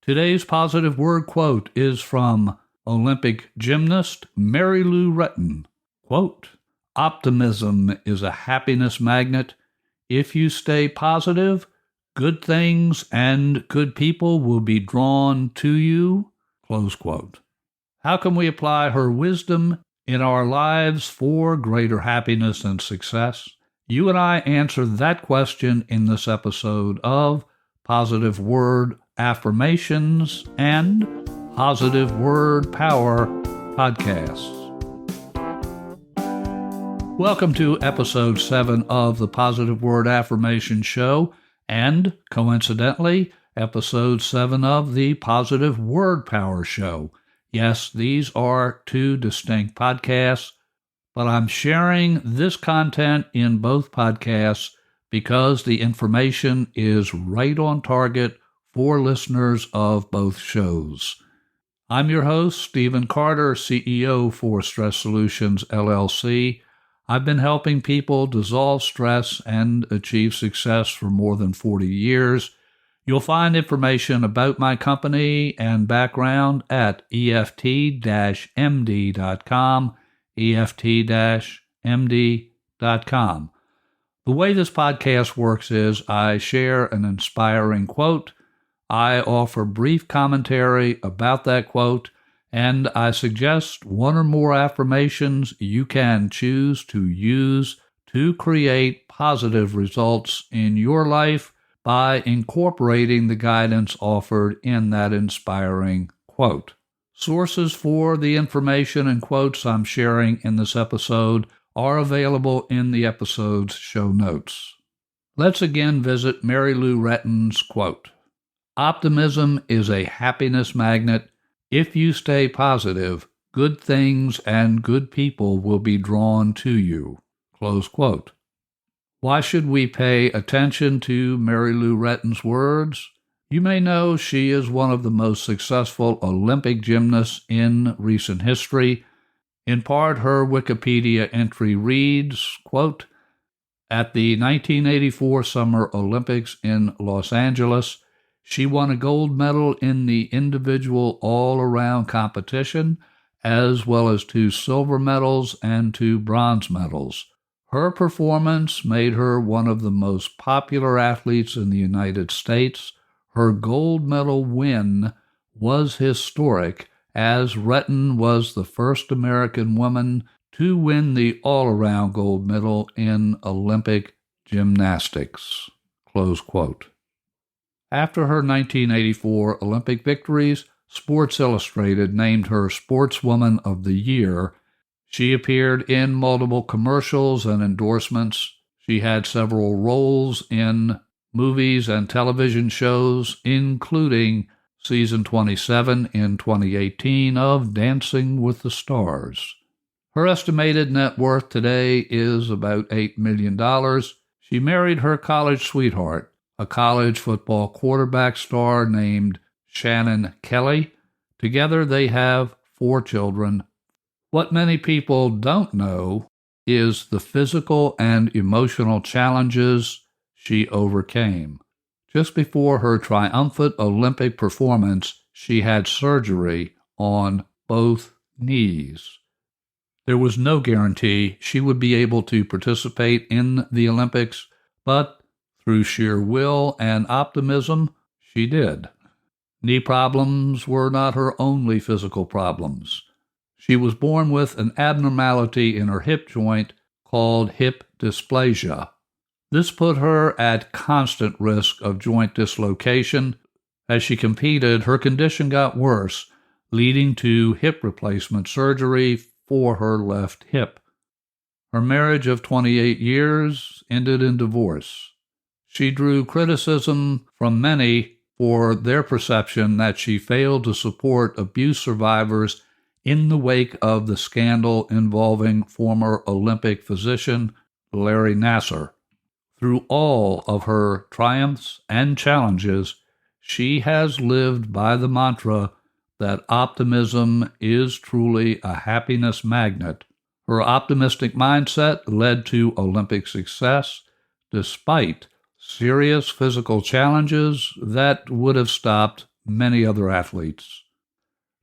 Today's positive word quote is from Olympic gymnast Mary Lou Retton. Quote, "Optimism is a happiness magnet. If you stay positive, good things and good people will be drawn to you." Close quote. How can we apply her wisdom in our lives for greater happiness and success? You and I answer that question in this episode of Positive Word Affirmations and Positive Word Power podcasts. Welcome to episode 7 of the Positive Word Affirmation Show, and coincidentally, episode 7 of the Positive Word Power Show. Yes, these are two distinct podcasts, but I'm sharing this content in both podcasts because the information is right on target for listeners of both shows. I'm your host, Stephen Carter, CEO for Stress Solutions, LLC. I've been helping people dissolve stress and achieve success for more than 40 years. You'll find information about my company and background at EFT-MD.com, EFT-MD.com. The way this podcast works is I share an inspiring quote, I offer brief commentary about that quote, and I suggest one or more affirmations you can choose to use to create positive results in your life by incorporating the guidance offered in that inspiring quote. Sources for the information and quotes I'm sharing in this episode are available in the episode's show notes. Let's again visit Mary Lou Retton's quote. Optimism is a happiness magnet. If you stay positive, good things and good people will be drawn to you. Close quote. Why should we pay attention to Mary Lou Retton's words? You may know she is one of the most successful Olympic gymnasts in recent history. In part, her Wikipedia entry reads, quote, "At the 1984 Summer Olympics in Los Angeles, she won a gold medal in the individual all-around competition, as well as 2 silver medals and 2 bronze medals. Her performance made her one of the most popular athletes in the United States. Her gold medal win was historic, as Retton was the first American woman to win the all-around gold medal in Olympic gymnastics." Close quote. After her 1984 Olympic victories, Sports Illustrated named her Sportswoman of the Year. She appeared in multiple commercials and endorsements. She had several roles in movies and television shows, including season 27 in 2018 of Dancing with the Stars. Her estimated net worth today is about $8 million. She married her college sweetheart, a college football quarterback star named Shannon Kelly. Together they have 4 children. What many people don't know is the physical and emotional challenges she overcame. Just before her triumphant Olympic performance, she had surgery on both knees. There was no guarantee she would be able to participate in the Olympics, but through sheer will and optimism, she did. Knee problems were not her only physical problems. She was born with an abnormality in her hip joint called hip dysplasia. This put her at constant risk of joint dislocation. As she competed, her condition got worse, leading to hip replacement surgery for her left hip. Her marriage of 28 years ended in divorce. She drew criticism from many for their perception that she failed to support abuse survivors in the wake of the scandal involving former Olympic physician Larry Nassar. Through all of her triumphs and challenges, she has lived by the mantra that optimism is truly a happiness magnet. Her optimistic mindset led to Olympic success, despite serious physical challenges that would have stopped many other athletes.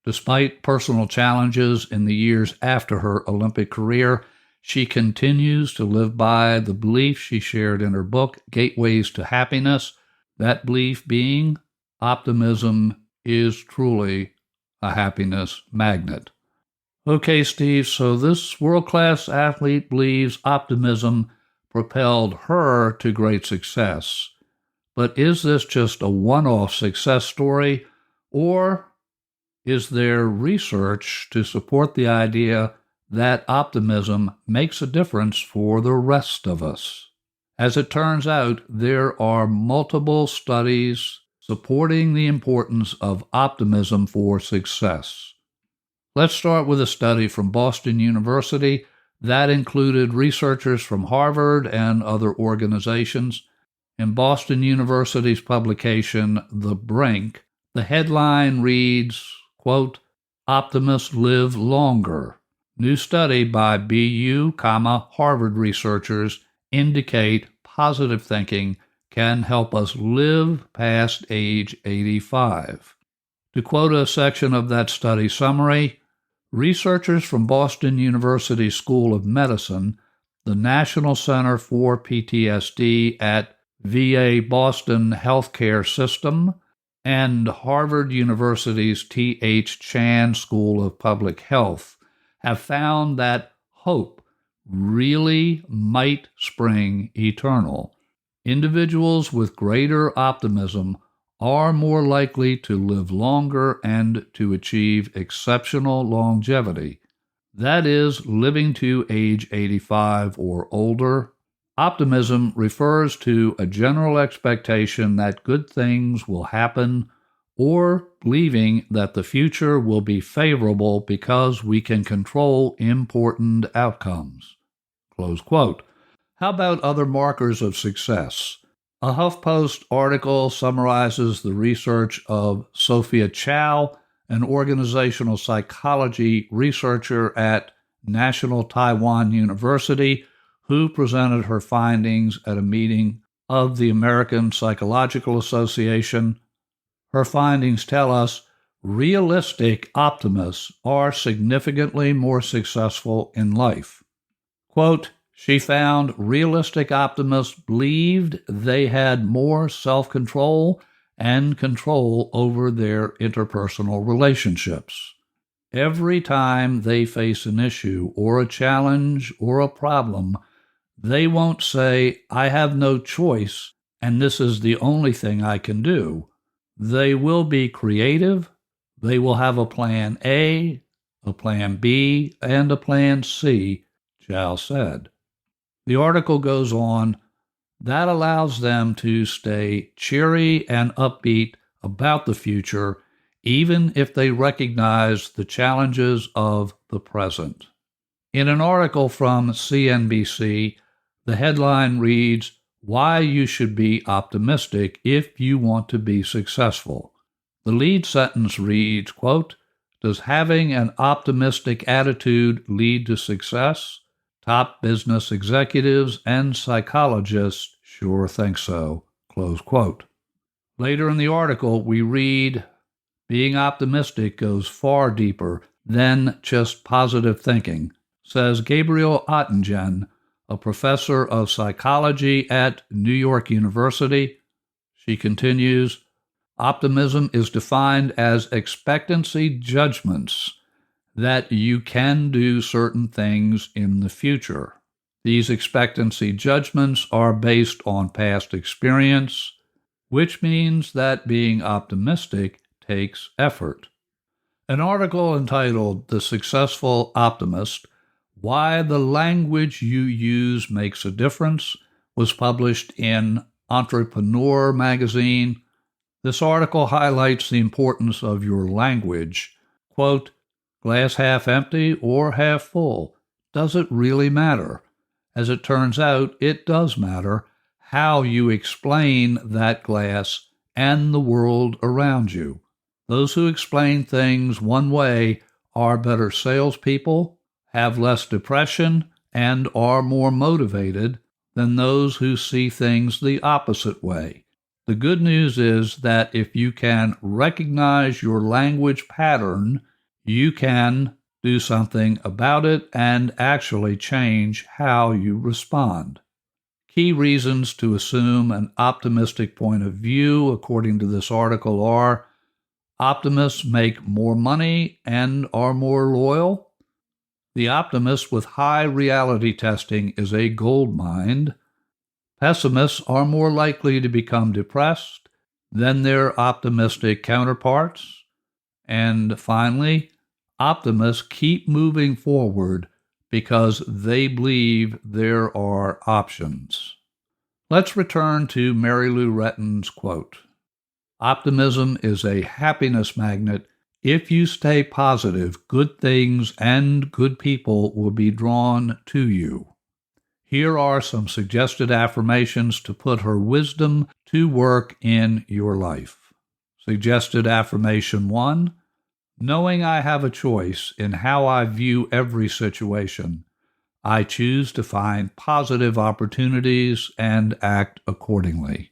Despite personal challenges in the years after her Olympic career, she continues to live by the belief she shared in her book, Gateways to Happiness, that belief being optimism is truly a happiness magnet. Okay, Steve, so this world-class athlete believes optimism propelled her to great success. But is this just a one-off success story, or is there research to support the idea that optimism makes a difference for the rest of us? As it turns out, there are multiple studies supporting the importance of optimism for success. Let's start with a study from Boston University that included researchers from Harvard and other organizations. In Boston University's publication, The Brink, the headline reads, quote, "Optimists live longer." New study by BU, Harvard researchers indicate positive thinking can help us live past age 85. To quote a section of that study summary, researchers from Boston University School of Medicine, the National Center for PTSD at VA Boston Healthcare System, and Harvard University's T.H. Chan School of Public Health have found that hope really might spring eternal. Individuals with greater optimism are more likely to live longer and to achieve exceptional longevity. That is, living to age 85 or older. Optimism refers to a general expectation that good things will happen or believing that the future will be favorable because we can control important outcomes. Close quote. How about other markers of success? A HuffPost article summarizes the research of Sophia Chow, an organizational psychology researcher at National Taiwan University, who presented her findings at a meeting of the American Psychological Association. Her findings tell us realistic optimists are significantly more successful in life. Quote, she found realistic optimists believed they had more self-control and control over their interpersonal relationships. Every time they face an issue or a challenge or a problem, they won't say, "I have no choice and this is the only thing I can do." They will be creative. They will have a plan A, a plan B, and a plan C, Chow said. The article goes on, that allows them to stay cheery and upbeat about the future, even if they recognize the challenges of the present. In an article from CNBC, the headline reads, "Why you should be optimistic if you want to be successful." The lead sentence reads, quote, "Does having an optimistic attitude lead to success? Top business executives and psychologists sure think so." Close quote. Later in the article, we read, being optimistic goes far deeper than just positive thinking, says Gabriel Oettingen, a professor of psychology at New York University. She continues, optimism is defined as expectancy judgments that you can do certain things in the future. These expectancy judgments are based on past experience, which means that being optimistic takes effort. An article entitled "The Successful Optimist: Why the Language You Use Makes a Difference" was published in Entrepreneur magazine. This article highlights the importance of your language. Quote, glass half empty or half full? Does it really matter? As it turns out, it does matter how you explain that glass and the world around you. Those who explain things one way are better salespeople, have less depression, and are more motivated than those who see things the opposite way. The good news is that if you can recognize your language pattern, you can do something about it and actually change how you respond. Key reasons to assume an optimistic point of view, according to this article, are: optimists make more money and are more loyal. The optimist with high reality testing is a gold mine. Pessimists are more likely to become depressed than their optimistic counterparts. And finally, optimists keep moving forward because they believe there are options. Let's return to Mary Lou Retton's quote. Optimism is a happiness magnet. If you stay positive, good things and good people will be drawn to you. Here are some suggested affirmations to put her wisdom to work in your life. Suggested affirmation 1, knowing I have a choice in how I view every situation, I choose to find positive opportunities and act accordingly.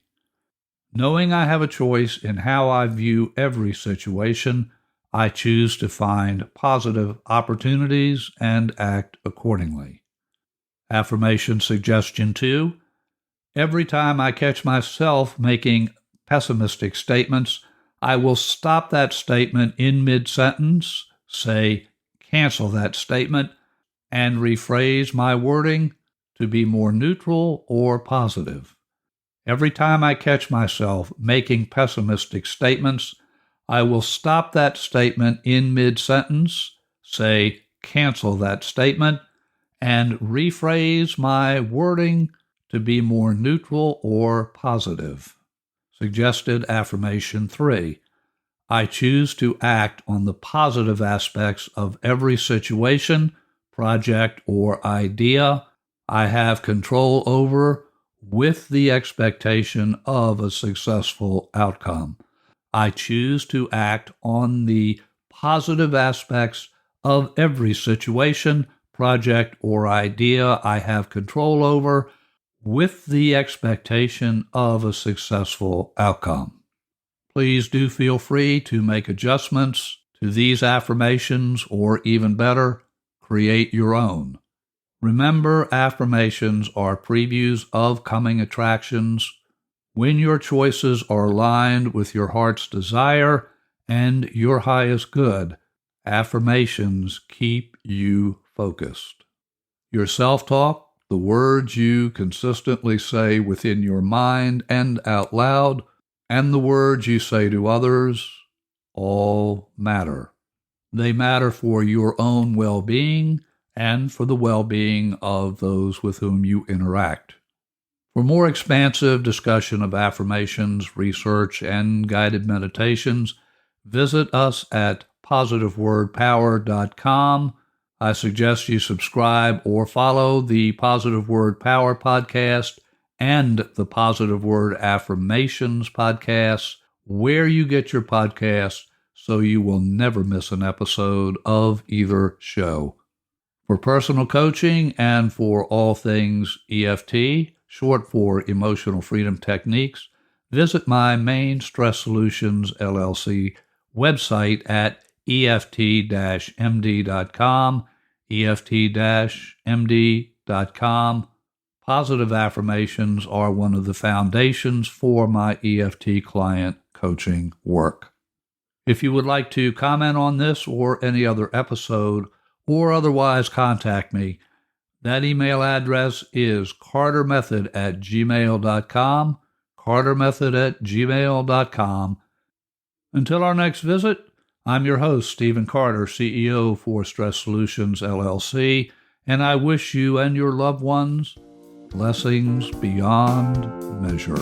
Knowing I have a choice in how I view every situation, I choose to find positive opportunities and act accordingly. Affirmation suggestion 2, every time I catch myself making pessimistic statements, I will stop that statement in mid-sentence, say, cancel that statement, and rephrase my wording to be more neutral or positive. Every time I catch myself making pessimistic statements, I will stop that statement in mid-sentence, say, cancel that statement, and rephrase my wording to be more neutral or positive. Suggested affirmation 3, I choose to act on the positive aspects of every situation, project, or idea I have control over with the expectation of a successful outcome. I choose to act on the positive aspects of every situation, project, or idea I have control over with the expectation of a successful outcome. Please do feel free to make adjustments to these affirmations, or even better, create your own. Remember, affirmations are previews of coming attractions. When your choices are aligned with your heart's desire and your highest good, affirmations keep you focused. Your self-talk, the words you consistently say within your mind and out loud, and the words you say to others, all matter. They matter for your own well-being and for the well-being of those with whom you interact. For more expansive discussion of affirmations, research, and guided meditations, visit us at positivewordpower.com. I suggest you subscribe or follow the Positive Word Power podcast and the Positive Word Affirmations podcasts where you get your podcasts, so you will never miss an episode of either show. For personal coaching and for all things EFT, short for Emotional Freedom Techniques, visit my Main Stress Solutions LLC website at EFT-MD.com, EFT-MD.com. Positive affirmations are one of the foundations for my EFT client coaching work. If you would like to comment on this or any other episode, or otherwise contact me, that email address is cartermethod@gmail.com, cartermethod@gmail.com. Until our next visit, I'm your host, Stephen Carter, CEO for Stress Solutions LLC, and I wish you and your loved ones blessings beyond measure.